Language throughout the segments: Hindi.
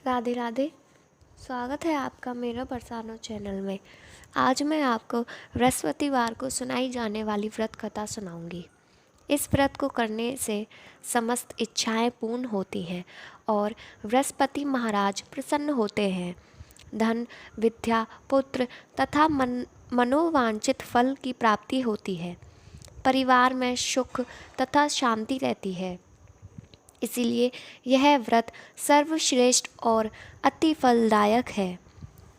राधे राधे। स्वागत है आपका मेरा बरसानो चैनल में। आज मैं आपको बृहस्पतिवार को सुनाई जाने वाली व्रत कथा सुनाऊंगी। इस व्रत को करने से समस्त इच्छाएं पूर्ण होती हैं और बृहस्पति महाराज प्रसन्न होते हैं। धन, विद्या, पुत्र तथा मनोवांछित फल की प्राप्ति होती है। परिवार में सुख तथा शांति रहती है। इसीलिए यह व्रत सर्वश्रेष्ठ और अति फलदायक है।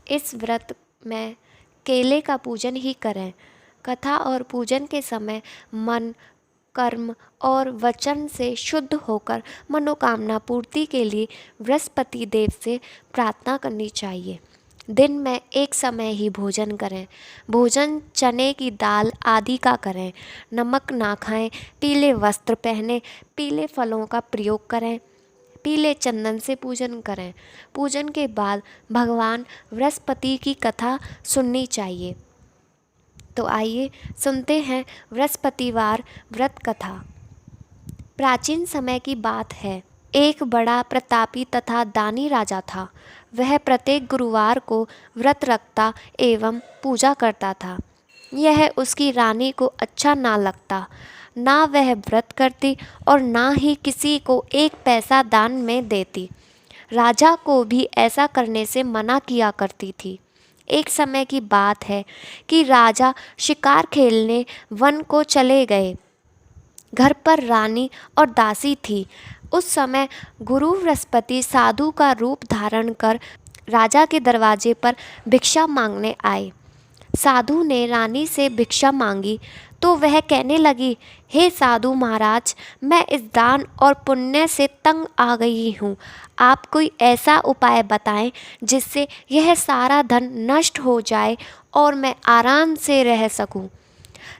इस व्रत में केले का पूजन ही करें। कथा और पूजन के समय मन, कर्म और वचन से शुद्ध होकर मनोकामना पूर्ति के लिए बृहस्पति देव से प्रार्थना करनी चाहिए। दिन में एक समय ही भोजन करें। भोजन चने की दाल आदि का करें। नमक ना खाएं। पीले वस्त्र पहने। पीले फलों का प्रयोग करें। पीले चंदन से पूजन करें। पूजन के बाद भगवान बृहस्पति की कथा सुननी चाहिए। तो आइए सुनते हैं बृहस्पतिवार व्रत कथा। प्राचीन समय की बात है। एक बड़ा प्रतापी तथा दानी राजा था। वह प्रत्येक गुरुवार को व्रत रखता एवं पूजा करता था। यह उसकी रानी को अच्छा ना लगता। ना वह व्रत करती और ना ही किसी को एक पैसा दान में देती। राजा को भी ऐसा करने से मना किया करती थी। एक समय की बात है कि राजा शिकार खेलने वन को चले गए। घर पर रानी और दासी थी। उस समय गुरु बृहस्पति साधु का रूप धारण कर राजा के दरवाजे पर भिक्षा मांगने आए। साधु ने रानी से भिक्षा मांगी तो वह कहने लगी, हे साधु महाराज, मैं इस दान और पुण्य से तंग आ गई हूँ। आप कोई ऐसा उपाय बताएं जिससे यह सारा धन नष्ट हो जाए और मैं आराम से रह सकूं।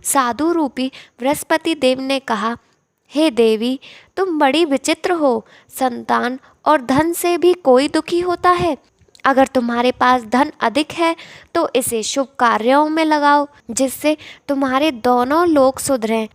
साधु रूपी बृहस्पति देव ने कहा, हे देवी, तुम बड़ी विचित्र हो। संतान और धन से भी कोई दुखी होता है। अगर तुम्हारे पास धन अधिक है तो इसे शुभ कार्यों में लगाओ जिससे तुम्हारे दोनों लोग सुधरें।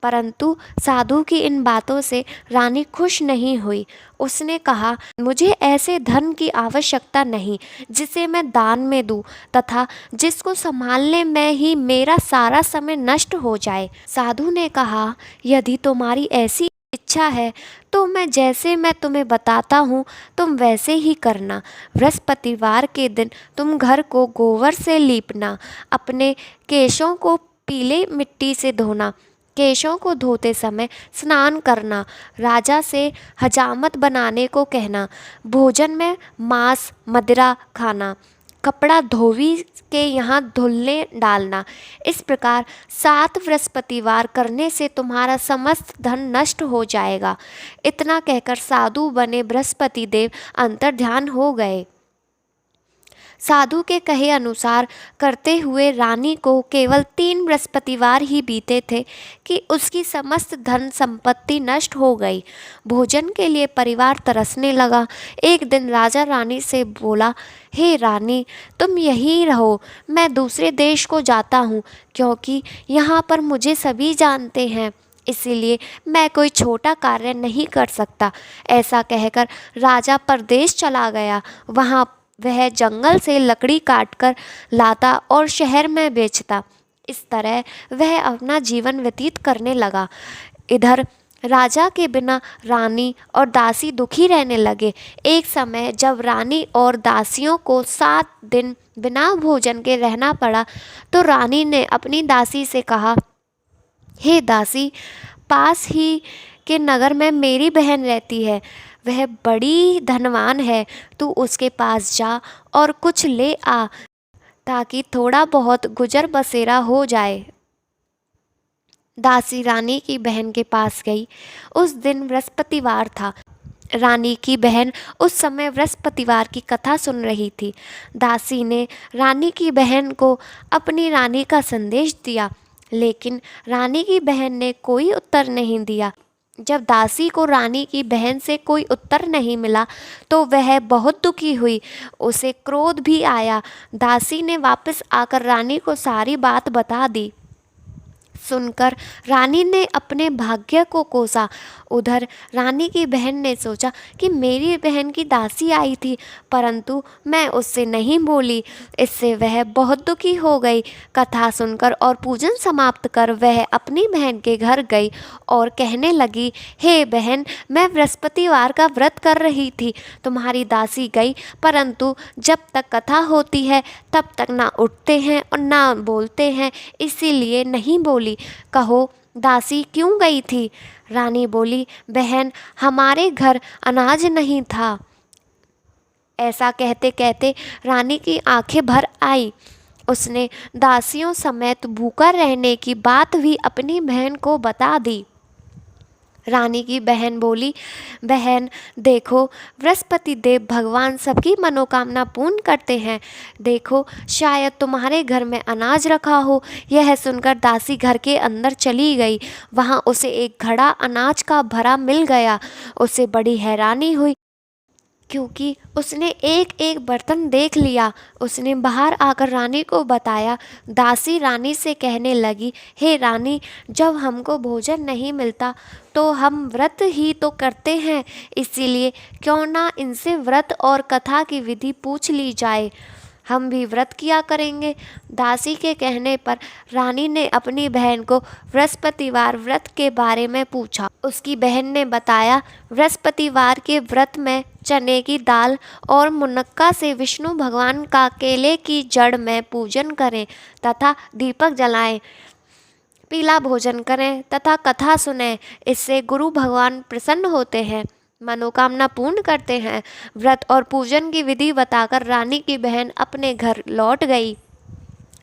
परंतु साधु की इन बातों से रानी खुश नहीं हुई। उसने कहा, मुझे ऐसे धन की आवश्यकता नहीं जिसे मैं दान में दूं तथा जिसको संभालने में ही मेरा सारा समय नष्ट हो जाए। साधु ने कहा, यदि तुम्हारी ऐसी इच्छा है तो मैं तुम्हें बताता हूँ, तुम वैसे ही करना। बृहस्पतिवार के दिन तुम घर को गोबर से लीपना। अपने केशों को पीले मिट्टी से धोना। केशों को धोते समय स्नान करना। राजा से हजामत बनाने को कहना। भोजन में मांस मदिरा खाना। कपड़ा धोबी के यहाँ धुलने डालना। इस प्रकार 7 बृहस्पतिवार करने से तुम्हारा समस्त धन नष्ट हो जाएगा। इतना कहकर साधु बने बृहस्पति देव अंतर्ध्यान हो गए। साधु के कहे अनुसार करते हुए रानी को केवल 3 बृहस्पतिवार ही बीते थे कि उसकी समस्त धन संपत्ति नष्ट हो गई। भोजन के लिए परिवार तरसने लगा। एक दिन राजा रानी से बोला, हे रानी, तुम यहीं रहो, मैं दूसरे देश को जाता हूँ, क्योंकि यहाँ पर मुझे सभी जानते हैं, इसीलिए मैं कोई छोटा कार्य नहीं कर सकता। ऐसा कहकर राजा परदेश चला गया। वहाँ वह जंगल से लकड़ी काटकर लाता और शहर में बेचता। इस तरह वह अपना जीवन व्यतीत करने लगा। इधर राजा के बिना रानी और दासी दुखी रहने लगे। एक समय जब रानी और दासियों को 7 दिन बिना भोजन के रहना पड़ा तो रानी ने अपनी दासी से कहा, हे दासी, पास ही के नगर में मेरी बहन रहती है। वह बड़ी धनवान है। तू उसके पास जा और कुछ ले आ ताकि थोड़ा बहुत गुजर बसेरा हो जाए। दासी रानी की बहन के पास गई। उस दिन बृहस्पतिवार था। रानी की बहन उस समय बृहस्पतिवार की कथा सुन रही थी। दासी ने रानी की बहन को अपनी रानी का संदेश दिया, लेकिन रानी की बहन ने कोई उत्तर नहीं दिया। जब दासी को रानी की बहन से कोई उत्तर नहीं मिला तो वह बहुत दुखी हुई। उसे क्रोध भी आया। दासी ने वापस आकर रानी को सारी बात बता दी। सुनकर रानी ने अपने भाग्य को कोसा। उधर रानी की बहन ने सोचा कि मेरी बहन की दासी आई थी, परंतु मैं उससे नहीं बोली। इससे वह बहुत दुखी हो गई। कथा सुनकर और पूजन समाप्त कर वह अपनी बहन के घर गई और कहने लगी, हे बहन, मैं बृहस्पतिवार का व्रत कर रही थी। तुम्हारी दासी गई, परंतु जब तक कथा होती है तब तक ना उठते हैं और ना बोलते हैं, इसीलिए नहीं बोली। कहो दासी क्यों गई थी? रानी बोली, बहन, हमारे घर अनाज नहीं था। ऐसा कहते कहते रानी की आंखें भर आई। उसने दासियों समेत भूखा रहने की बात भी अपनी बहन को बता दी। रानी की बहन बोली, बहन देखो, बृहस्पति देव भगवान सबकी मनोकामना पूर्ण करते हैं। देखो, शायद तुम्हारे घर में अनाज रखा हो। यह सुनकर दासी घर के अंदर चली गई। वहाँ उसे एक घड़ा अनाज का भरा मिल गया। उसे बड़ी हैरानी हुई, क्योंकि उसने एक एक बर्तन देख लिया। उसने बाहर आकर रानी को बताया। दासी रानी से कहने लगी, हे रानी, जब हमको भोजन नहीं मिलता तो हम व्रत ही तो करते हैं, इसीलिए क्यों ना इनसे व्रत और कथा की विधि पूछ ली जाए। हम भी व्रत किया करेंगे। दासी के कहने पर रानी ने अपनी बहन को बृहस्पतिवार व्रत के बारे में पूछा। उसकी बहन ने बताया, बृहस्पतिवार के व्रत में चने की दाल और मुनक्का से विष्णु भगवान का केले की जड़ में पूजन करें तथा दीपक जलाएं, पीला भोजन करें तथा कथा सुनें। इससे गुरु भगवान प्रसन्न होते हैं, मनोकामना पूर्ण करते हैं। व्रत और पूजन की विधि बताकर रानी की बहन अपने घर लौट गई।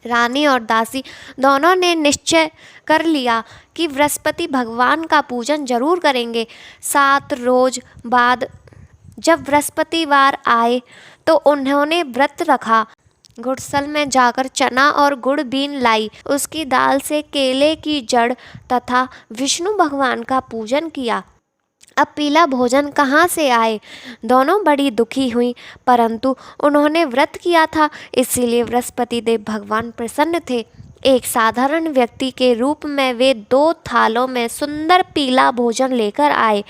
रानी और दासी दोनों ने निश्चय कर लिया कि बृहस्पति भगवान का पूजन जरूर करेंगे। 7 रोज बाद जब बृहस्पतिवार आए तो उन्होंने व्रत रखा। गुड़सल में जाकर चना और गुड़ बीन लाई। उसकी दाल से केले की जड़ तथा विष्णु भगवान का पूजन किया। अब पीला भोजन कहाँ से आए? दोनों बड़ी दुखी हुई, परंतु उन्होंने व्रत किया था, इसीलिए बृहस्पति देव भगवान प्रसन्न थे। एक साधारण व्यक्ति के रूप में वे 2 थालों में सुंदर पीला भोजन लेकर आए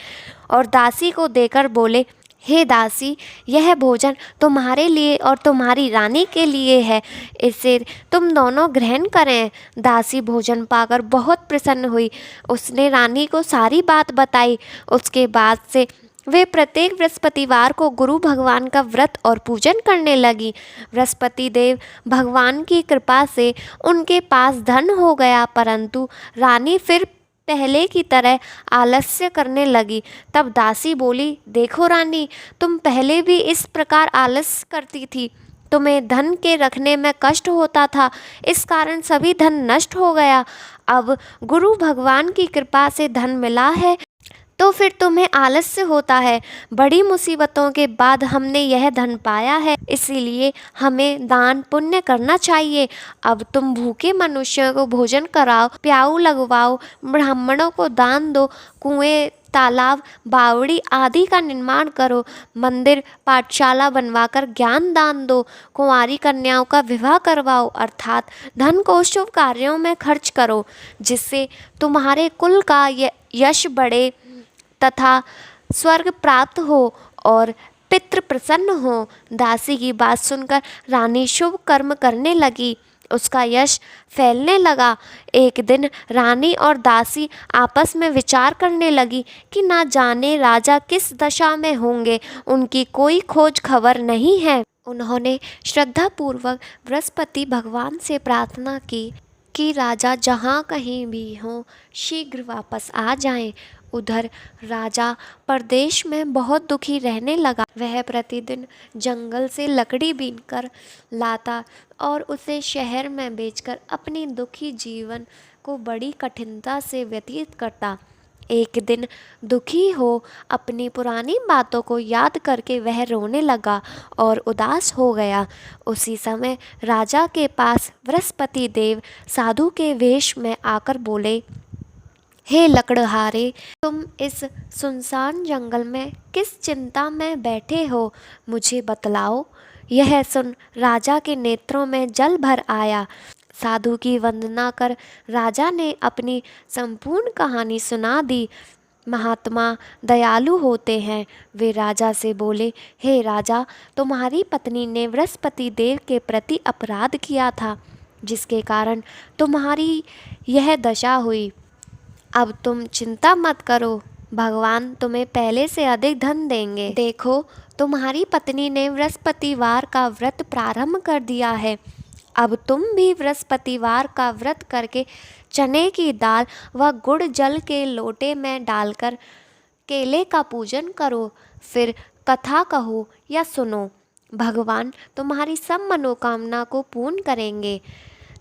और दासी को देकर बोले, हे दासी, यह भोजन तुम्हारे लिए और तुम्हारी रानी के लिए है, इसे तुम दोनों ग्रहण करें। दासी भोजन पाकर बहुत प्रसन्न हुई। उसने रानी को सारी बात बताई। उसके बाद से वे प्रत्येक बृहस्पतिवार को गुरु भगवान का व्रत और पूजन करने लगी। बृहस्पति देव भगवान की कृपा से उनके पास धन हो गया, परंतु रानी फिर पहले की तरह आलस्य करने लगी। तब दासी बोली, देखो रानी, तुम पहले भी इस प्रकार आलस्य करती थी। तुम्हें धन के रखने में कष्ट होता था, इस कारण सभी धन नष्ट हो गया। अब गुरु भगवान की कृपा से धन मिला है तो फिर तुम्हें आलस्य होता है। बड़ी मुसीबतों के बाद हमने यह धन पाया है, इसीलिए हमें दान पुण्य करना चाहिए। अब तुम भूखे मनुष्यों को भोजन कराओ, प्याऊ लगवाओ, ब्राह्मणों को दान दो, कुएं, तालाब, बावड़ी आदि का निर्माण करो, मंदिर, पाठशाला बनवाकर ज्ञान दान दो, कुंवारी कन्याओं का विवाह करवाओ, अर्थात धन को शुभ कार्यों में खर्च करो, जिससे तुम्हारे कुल का यश बढ़े तथा स्वर्ग प्राप्त हो और पितृ प्रसन्न हो। दासी की बात सुनकर रानी शुभ कर्म करने लगी। उसका यश फैलने लगा। एक दिन रानी और दासी आपस में विचार करने लगी कि ना जाने राजा किस दशा में होंगे, उनकी कोई खोज खबर नहीं है। उन्होंने श्रद्धापूर्वक बृहस्पति भगवान से प्रार्थना की कि राजा जहाँ कहीं भी हों शीघ्र वापस आ जाएं। उधर राजा परदेश में बहुत दुखी रहने लगा। वह प्रतिदिन जंगल से लकड़ी बीनकर लाता और उसे शहर में बेचकर अपनी दुखी जीवन को बड़ी कठिनता से व्यतीत करता। एक दिन दुखी हो अपनी पुरानी बातों को याद करके वह रोने लगा और उदास हो गया। उसी समय राजा के पास बृहस्पति देव साधु के वेश में आकर बोले, हे लकड़हारे, तुम इस सुनसान जंगल में किस चिंता में बैठे हो, मुझे बतलाओ। यह सुन राजा के नेत्रों में जल भर आया। साधु की वंदना कर राजा ने अपनी संपूर्ण कहानी सुना दी। महात्मा दयालु होते हैं। वे राजा से बोले, हे राजा, तुम्हारी पत्नी ने बृहस्पति देव के प्रति अपराध किया था, जिसके कारण तुम्हारी यह दशा हुई। अब तुम चिंता मत करो, भगवान तुम्हें पहले से अधिक धन देंगे। देखो, तुम्हारी पत्नी ने बृहस्पतिवार का व्रत प्रारंभ कर दिया है। अब तुम भी बृहस्पतिवार का व्रत करके चने की दाल व गुड़ जल के लोटे में डालकर केले का पूजन करो। फिर कथा कहो या सुनो, भगवान तुम्हारी सब मनोकामना को पूर्ण करेंगे।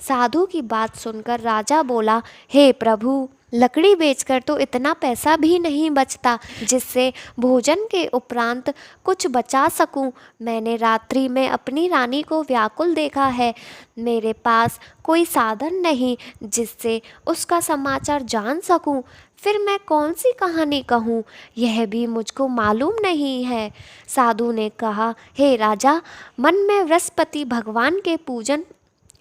साधु की बात सुनकर राजा बोला, हे प्रभु, लकड़ी बेचकर तो इतना पैसा भी नहीं बचता जिससे भोजन के उपरांत कुछ बचा सकूं। मैंने रात्रि में अपनी रानी को व्याकुल देखा है। मेरे पास कोई साधन नहीं जिससे उसका समाचार जान सकूं। फिर मैं कौन सी कहानी कहूँ, यह भी मुझको मालूम नहीं है। साधु ने कहा, हे राजा, मन में बृहस्पति भगवान के पूजन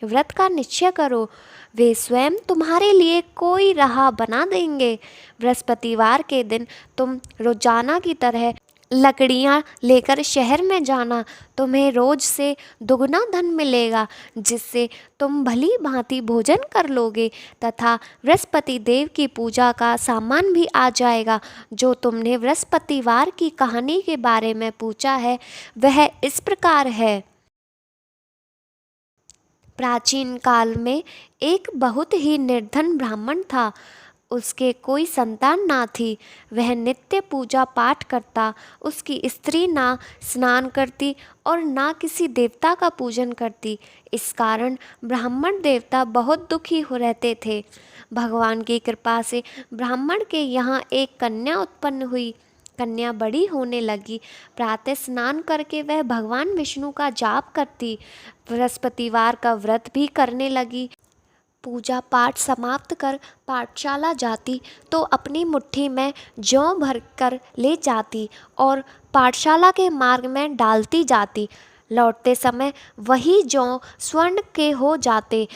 व्रत का निश्चय करो। वे स्वयं तुम्हारे लिए कोई राह बना देंगे। बृहस्पतिवार के दिन तुम रोजाना की तरह लकड़ियाँ लेकर शहर में जाना। तुम्हें रोज से दुगना धन मिलेगा, जिससे तुम भली भांति भोजन कर लोगे तथा बृहस्पति देव की पूजा का सामान भी आ जाएगा। जो तुमने बृहस्पतिवार की कहानी के बारे में पूछा है, वह इस प्रकार है। प्राचीन काल में एक बहुत ही निर्धन ब्राह्मण था। उसके कोई संतान ना थी। वह नित्य पूजा पाठ करता। उसकी स्त्री ना स्नान करती और ना किसी देवता का पूजन करती। इस कारण ब्राह्मण देवता बहुत दुखी हो रहते थे। भगवान की कृपा से ब्राह्मण के यहाँ एक कन्या उत्पन्न हुई। कन्या बड़ी होने लगी। प्रातः स्नान करके वह भगवान विष्णु का जाप करती। बृहस्पतिवार का व्रत भी करने लगी। पूजा पाठ समाप्त कर पाठशाला जाती तो अपनी मुट्ठी में जौ भर कर ले जाती और पाठशाला के मार्ग में डालती जाती। लौटते समय वही जौ स्वर्ण के हो जाते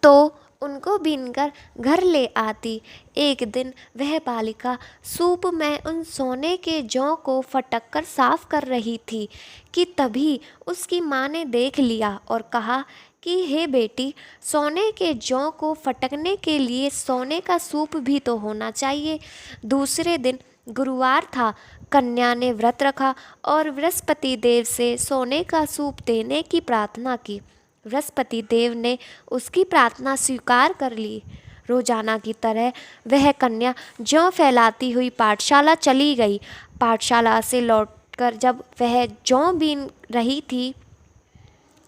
तो उनको बीनकर घर ले आती। एक दिन वह बालिका सूप में उन सोने के जौ को फटक कर साफ कर रही थी कि तभी उसकी माँ ने देख लिया और कहा कि हे बेटी, सोने के जौ को फटकने के लिए सोने का सूप भी तो होना चाहिए। दूसरे दिन गुरुवार था। कन्या ने व्रत रखा और बृहस्पति देव से सोने का सूप देने की प्रार्थना की। बृहस्पति देव ने उसकी प्रार्थना स्वीकार कर ली। रोजाना की तरह वह कन्या जौ फैलाती हुई पाठशाला चली गई। पाठशाला से लौटकर जब वह जौ बीन रही थी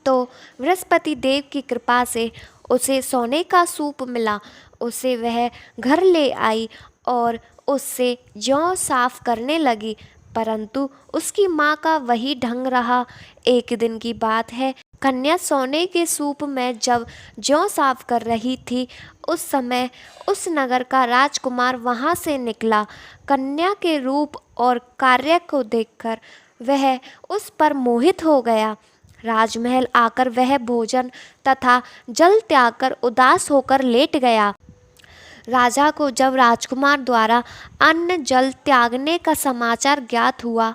तो बृहस्पति देव की कृपा से उसे सोने का सूप मिला। उसे वह घर ले आई और उससे जौ साफ करने लगी, परंतु उसकी माँ का वही ढंग रहा। एक दिन की बात है, कन्या सोने के सूप में जब जौ साफ कर रही थी, उस समय उस नगर का राजकुमार वहाँ से निकला। कन्या के रूप और कार्य को देखकर वह उस पर मोहित हो गया। राजमहल आकर वह भोजन तथा जल त्याग कर उदास होकर लेट गया। राजा को जब राजकुमार द्वारा अन्न जल त्यागने का समाचार ज्ञात हुआ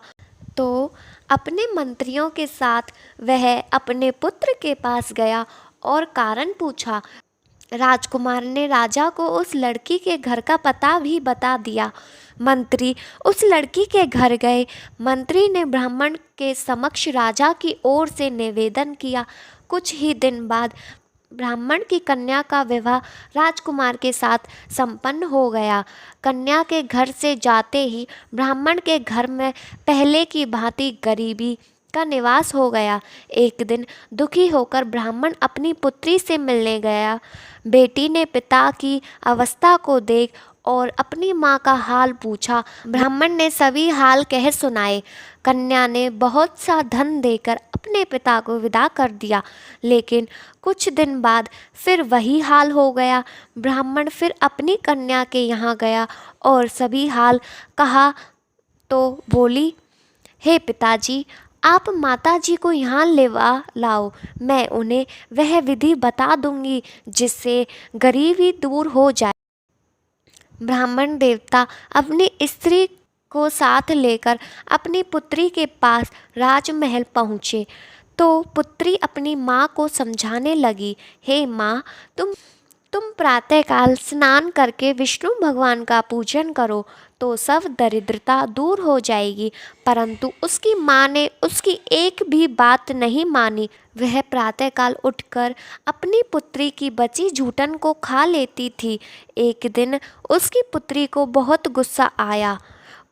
तो अपने मंत्रियों के साथ वह अपने पुत्र के पास गया और कारण पूछा। राजकुमार ने राजा को उस लड़की के घर का पता भी बता दिया। मंत्री उस लड़की के घर गए। मंत्री ने ब्राह्मण के समक्ष राजा की ओर से निवेदन किया। कुछ ही दिन बाद ब्राह्मण की कन्या का विवाह राजकुमार के साथ संपन्न हो गया। कन्या के घर से जाते ही ब्राह्मण के घर में पहले की भांति गरीबी का निवास हो गया। एक दिन दुखी होकर ब्राह्मण अपनी पुत्री से मिलने गया। बेटी ने पिता की अवस्था को देख और अपनी माँ का हाल पूछा। ब्राह्मण ने सभी हाल कह सुनाए। कन्या ने बहुत सा धन देकर अपने पिता को विदा कर दिया, लेकिन कुछ दिन बाद फिर वही हाल हो गया। ब्राह्मण फिर अपनी कन्या के यहाँ गया और सभी हाल कहा तो बोली, हे पिताजी, आप माता जी को यहाँ लेवा लाओ, मैं उन्हें वह विधि बता दूंगी जिससे गरीबी दूर हो जाए। ब्राह्मण देवता अपनी स्त्री को साथ लेकर अपनी पुत्री के पास राजमहल पहुँचे तो पुत्री अपनी माँ को समझाने लगी, हे माँ, तुम प्रातःकाल स्नान करके विष्णु भगवान का पूजन करो तो सब दरिद्रता दूर हो जाएगी। परंतु उसकी माँ ने उसकी एक भी बात नहीं मानी। वह प्रातःकाल उठकर अपनी पुत्री की बची जूठन को खा लेती थी। एक दिन उसकी पुत्री को बहुत गुस्सा आया।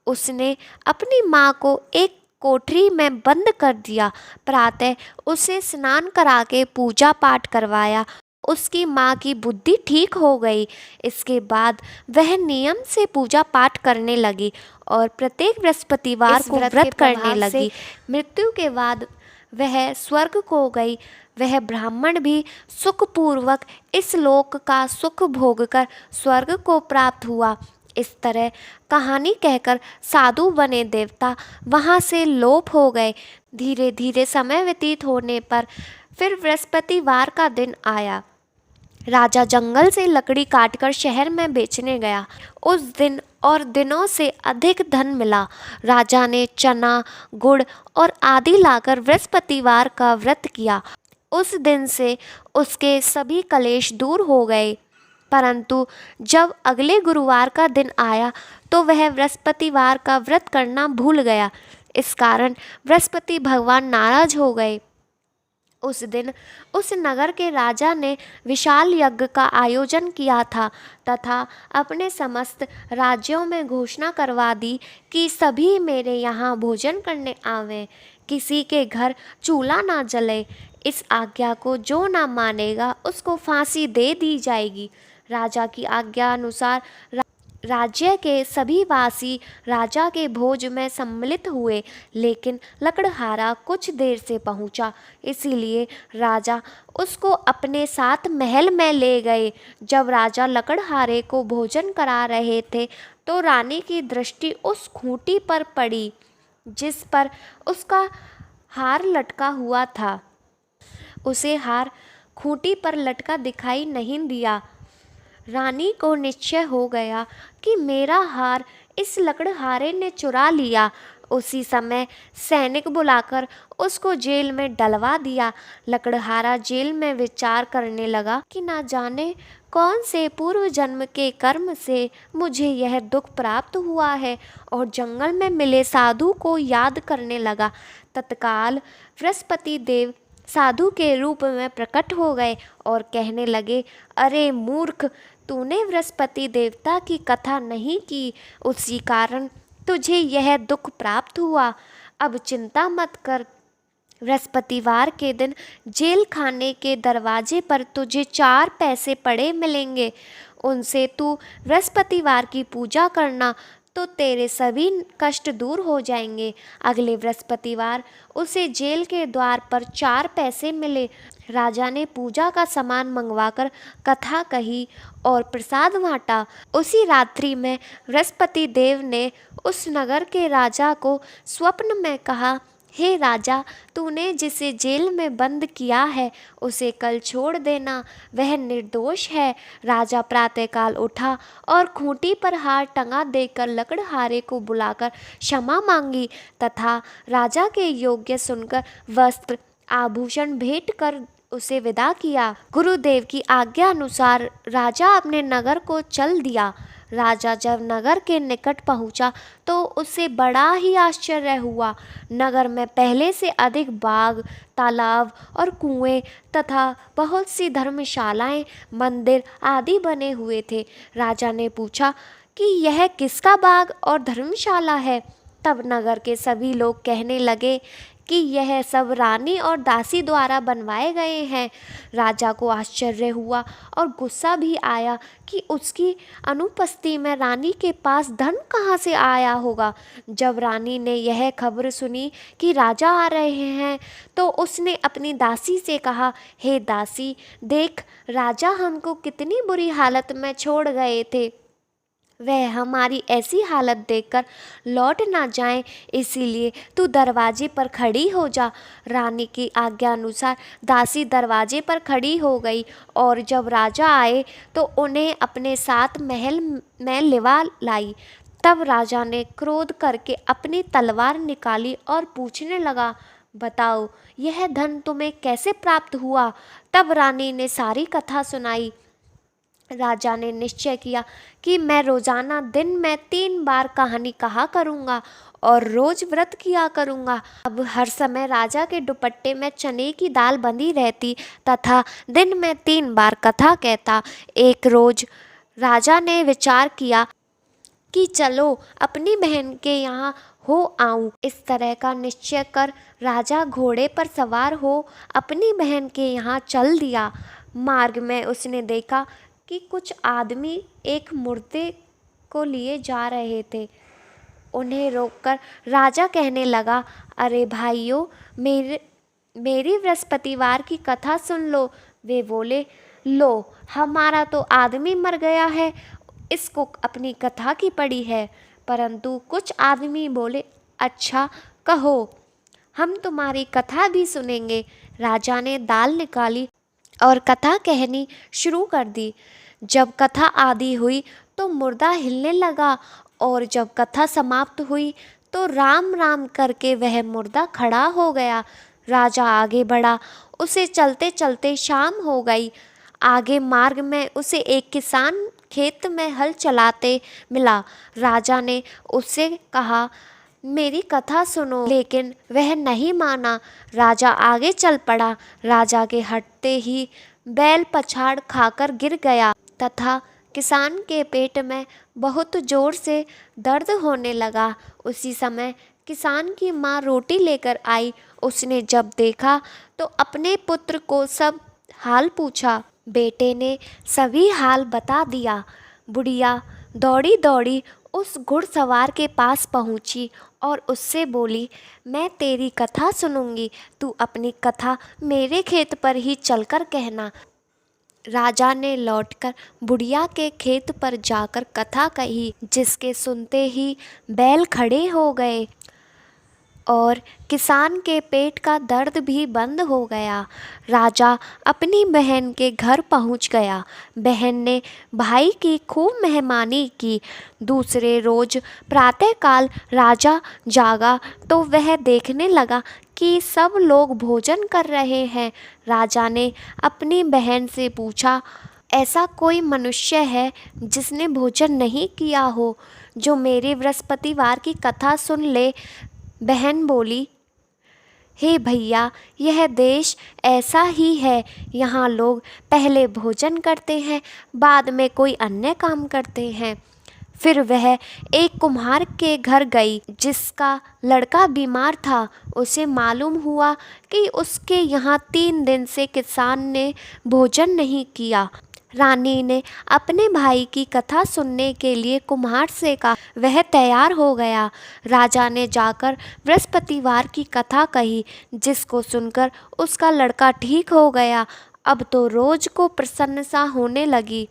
उसने अपनी माँ को एक कोठरी में बंद कर दिया। प्रातः उसे स्नान करा के पूजा पाठ करवाया। उसकी माँ की बुद्धि ठीक हो गई। इसके बाद वह नियम से पूजा पाठ करने लगी और प्रत्येक बृहस्पतिवार को व्रत करने लगी। मृत्यु के बाद वह स्वर्ग को गई। वह ब्राह्मण भी सुखपूर्वक इस लोक का सुख भोगकर स्वर्ग को प्राप्त हुआ। इस तरह कहानी कहकर साधु बने देवता वहाँ से लोप हो गए। धीरे धीरे समय व्यतीत होने पर फिर बृहस्पतिवार का दिन आया। राजा जंगल से लकड़ी काटकर शहर में बेचने गया। उस दिन और दिनों से अधिक धन मिला। राजा ने चना, गुड़ और आदि लाकर बृहस्पतिवार का व्रत किया। उस दिन से उसके सभी कलेश दूर हो गए। परंतु जब अगले गुरुवार का दिन आया तो वह बृहस्पतिवार का व्रत करना भूल गया। इस कारण बृहस्पति भगवान नाराज हो गए। उस दिन उस नगर के राजा ने विशाल यज्ञ का आयोजन किया था तथा अपने समस्त राज्यों में घोषणा करवा दी कि सभी मेरे यहाँ भोजन करने आवें। किसी के घर चूल्हा ना जले। इस आज्ञा को जो ना मानेगा उसको फांसी दे दी जाएगी। राजा की आज्ञा अनुसार राज्य के सभी वासी राजा के भोज में सम्मिलित हुए, लेकिन लकड़हारा कुछ देर से पहुंचा, इसीलिए राजा उसको अपने साथ महल में ले गए। जब राजा लकड़हारे को भोजन करा रहे थे तो रानी की दृष्टि उस खूंटी पर पड़ी जिस पर उसका हार लटका हुआ था। उसे हार खूंटी पर लटका दिखाई नहीं दिया। रानी को निश्चय हो गया कि मेरा हार इस लकड़हारे ने चुरा लिया। उसी समय सैनिक बुलाकर उसको जेल में डलवा दिया। लकड़हारा जेल में विचार करने लगा कि ना जाने कौन से पूर्व जन्म के कर्म से मुझे यह दुख प्राप्त हुआ है, और जंगल में मिले साधु को याद करने लगा। तत्काल बृहस्पति देव साधु के रूप में प्रकट हो गए और कहने लगे, अरे मूर्ख, तूने बृहस्पति देवता की कथा नहीं की, उसी कारण तुझे यह दुख प्राप्त हुआ। अब चिंता मत कर। बृहस्पतिवार के दिन जेल खाने के दरवाजे पर तुझे 4 पैसे पड़े मिलेंगे। उनसे तू बृहस्पतिवार की पूजा करना तो तेरे सभी कष्ट दूर हो जाएंगे। अगले बृहस्पतिवार उसे जेल के द्वार पर 4 पैसे मिले। राजा ने पूजा का सामान मंगवाकर कथा कही और प्रसाद बांटा। उसी रात्रि में बृहस्पति देव ने उस नगर के राजा को स्वप्न में कहा, हे राजा, तूने जिसे जेल में बंद किया है उसे कल छोड़ देना, वह निर्दोष है। राजा प्रातःकाल उठा और खूंटी पर हार टंगा देकर लकड़हारे को बुलाकर क्षमा मांगी तथा राजा के योग्य सुनकर वस्त्र आभूषण भेंट कर उसे विदा किया। गुरुदेव की आज्ञा अनुसार राजा अपने नगर को चल दिया। राजा जब नगर के निकट पहुंचा तो उसे बड़ा ही आश्चर्य हुआ। नगर में पहले से अधिक बाग, तालाब और कुएं तथा बहुत सी धर्मशालाएं, मंदिर आदि बने हुए थे। राजा ने पूछा कि यह किसका बाग और धर्मशाला है? तब नगर के सभी लोग कहने लगे कि यह सब रानी और दासी द्वारा बनवाए गए हैं। राजा को आश्चर्य हुआ और गुस्सा भी आया कि उसकी अनुपस्थिति में रानी के पास धन कहाँ से आया होगा। जब रानी ने यह खबर सुनी कि राजा आ रहे हैं तो उसने अपनी दासी से कहा, हे दासी, देख, राजा हमको कितनी बुरी हालत में छोड़ गए थे। वह हमारी ऐसी हालत देखकर लौट ना जाएं, इसीलिए तू दरवाजे पर खड़ी हो जा। रानी की आज्ञा अनुसार दासी दरवाजे पर खड़ी हो गई और जब राजा आए तो उन्हें अपने साथ महल में लिवा लाई। तब राजा ने क्रोध करके अपनी तलवार निकाली और पूछने लगा, बताओ यह धन तुम्हें कैसे प्राप्त हुआ। तब रानी ने सारी कथा सुनाई। राजा ने निश्चय किया कि मैं रोजाना दिन में 3 बार कहानी कहा करूँगा और रोज व्रत किया करूँगा। अब हर समय राजा के दुपट्टे में चने की दाल बंधी रहती तथा दिन में 3 बार कथा कहता। एक रोज राजा ने विचार किया कि चलो अपनी बहन के यहाँ हो आऊं। इस तरह का निश्चय कर राजा घोड़े पर सवार हो अपनी बहन के यहाँ चल दिया। मार्ग में उसने देखा कि कुछ आदमी एक मुर्दे को लिए जा रहे थे। उन्हें रोककर राजा कहने लगा, अरे भाइयों, मेरी बृहस्पतिवार की कथा सुन लो। वे बोले, लो हमारा तो आदमी मर गया है, इसको अपनी कथा की पड़ी है। परंतु कुछ आदमी बोले, अच्छा कहो, हम तुम्हारी कथा भी सुनेंगे। राजा ने दाल निकाली और कथा कहनी शुरू कर दी। जब कथा आदि हुई तो मुर्दा हिलने लगा और जब कथा समाप्त हुई तो राम राम करके वह मुर्दा खड़ा हो गया। राजा आगे बढ़ा, उसे चलते चलते शाम हो गई। आगे मार्ग में उसे एक किसान खेत में हल चलाते मिला। राजा ने उससे कहा, मेरी कथा सुनो, लेकिन वह नहीं माना। राजा आगे चल पड़ा। राजा के हटते ही बैल पछाड़ खाकर गिर गया तथा किसान के पेट में बहुत जोर से दर्द होने लगा। उसी समय किसान की माँ रोटी लेकर आई। उसने जब देखा तो अपने पुत्र को सब हाल पूछा। बेटे ने सभी हाल बता दिया। बुढ़िया दौड़ी दौड़ी उस घुड़सवार के पास पहुंची और उससे बोली, मैं तेरी कथा सुनूंगी, तू अपनी कथा मेरे खेत पर ही चलकर कहना। राजा ने लौटकर बुढ़िया के खेत पर जाकर कथा कही, जिसके सुनते ही बैल खड़े हो गए और किसान के पेट का दर्द भी बंद हो गया। राजा अपनी बहन के घर पहुंच गया। बहन ने भाई की खूब मेहमानी की। दूसरे रोज प्रातःकाल राजा जागा तो वह देखने लगा कि सब लोग भोजन कर रहे हैं। राजा ने अपनी बहन से पूछा, ऐसा कोई मनुष्य है जिसने भोजन नहीं किया हो, जो मेरे बृहस्पतिवार की कथा सुन ले। बहन बोली, हे भैया, यह देश ऐसा ही है। यहाँ लोग पहले भोजन करते हैं, बाद में कोई अन्य काम करते हैं। फिर वह एक कुम्हार के घर गई, जिसका लड़का बीमार था। उसे मालूम हुआ कि उसके यहाँ 3 दिन से किसान ने भोजन नहीं किया। रानी ने अपने भाई की कथा सुनने के लिए कुम्हार से कहा। वह तैयार हो गया। राजा ने जाकर बृहस्पतिवार की कथा कही, जिसको सुनकर उसका लड़का ठीक हो गया। अब तो रोज को प्रसन्नता होने लगी।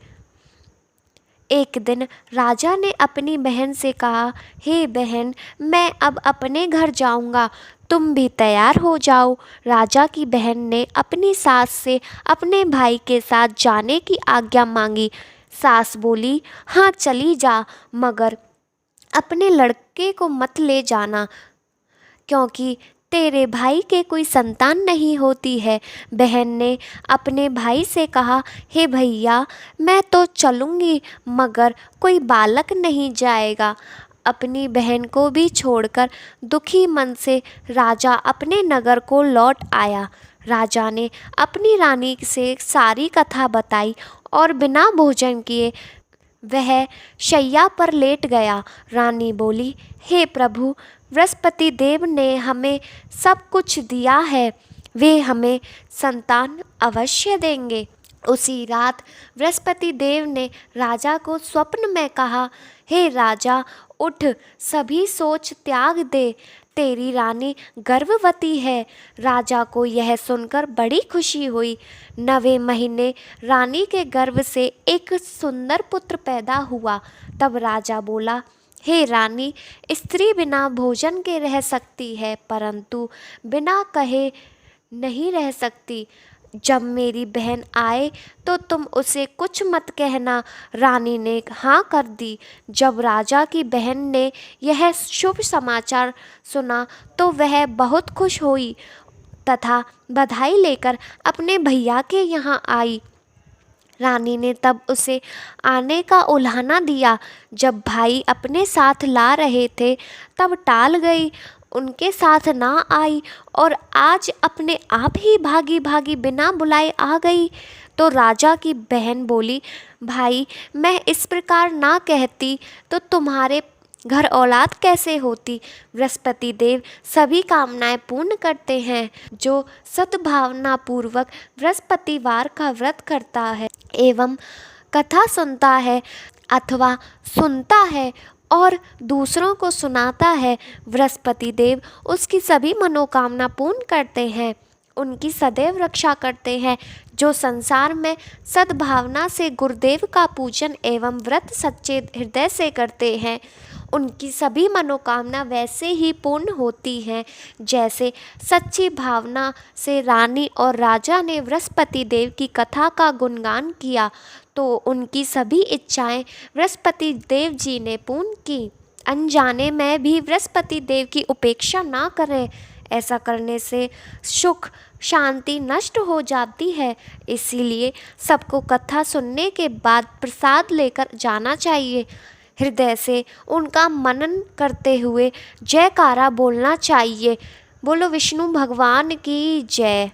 एक दिन राजा ने अपनी बहन से कहा, हे बहन, मैं अब अपने घर जाऊंगा, तुम भी तैयार हो जाओ। राजा की बहन ने अपनी सास से अपने भाई के साथ जाने की आज्ञा मांगी। सास बोली, हाँ चली जा, मगर अपने लड़के को मत ले जाना, क्योंकि तेरे भाई के कोई संतान नहीं होती है। बहन ने अपने भाई से कहा, हे भैया, मैं तो चलूँगी, मगर कोई बालक नहीं जाएगा। अपनी बहन को भी छोड़कर दुखी मन से राजा अपने नगर को लौट आया। राजा ने अपनी रानी से सारी कथा बताई और बिना भोजन किए वह शैया पर लेट गया। रानी बोली, हे प्रभु, बृहस्पति देव ने हमें सब कुछ दिया है, वे हमें संतान अवश्य देंगे। उसी रात बृहस्पति देव ने राजा को स्वप्न में कहा, हे राजा, उठ, सभी सोच त्याग दे, तेरी रानी गर्भवती है। राजा को यह सुनकर बड़ी खुशी हुई। 9वें महीने रानी के गर्भ से एक सुंदर पुत्र पैदा हुआ। तब राजा बोला, हे रानी, स्त्री बिना भोजन के रह सकती है, परंतु बिना कहे नहीं रह सकती। जब मेरी बहन आए तो तुम उसे कुछ मत कहना। रानी ने हाँ कर दी। जब राजा की बहन ने यह शुभ समाचार सुना तो वह बहुत खुश हुई तथा बधाई लेकर अपने भैया के यहाँ आई। रानी ने तब उसे आने का उल्हाना दिया। जब भाई अपने साथ ला रहे थे तब टाल गई, उनके साथ ना आई और आज अपने आप ही भागी भागी बिना बुलाए आ गई। तो राजा की बहन बोली, भाई, मैं इस प्रकार ना कहती तो तुम्हारे घर औलाद कैसे होती। बृहस्पति देव सभी कामनाएं पूर्ण करते हैं। जो सद्भावना पूर्वक बृहस्पतिवार का व्रत करता है एवं कथा सुनता है अथवा सुनता है और दूसरों को सुनाता है, बृहस्पति देव उसकी सभी मनोकामना पूर्ण करते हैं, उनकी सदैव रक्षा करते हैं। जो संसार में सद्भावना से गुरुदेव का पूजन एवं व्रत सच्चे हृदय से करते हैं, उनकी सभी मनोकामना वैसे ही पूर्ण होती हैं जैसे सच्ची भावना से रानी और राजा ने बृहस्पति देव की कथा का गुणगान किया तो उनकी सभी इच्छाएं बृहस्पति देव जी ने पूर्ण की। अनजाने में भी बृहस्पति देव की उपेक्षा ना करें, ऐसा करने से सुख शांति नष्ट हो जाती है। इसीलिए सबको कथा सुनने के बाद प्रसाद लेकर जाना चाहिए। हृदय से उनका मनन करते हुए जयकारा बोलना चाहिए। बोलो विष्णु भगवान की जय।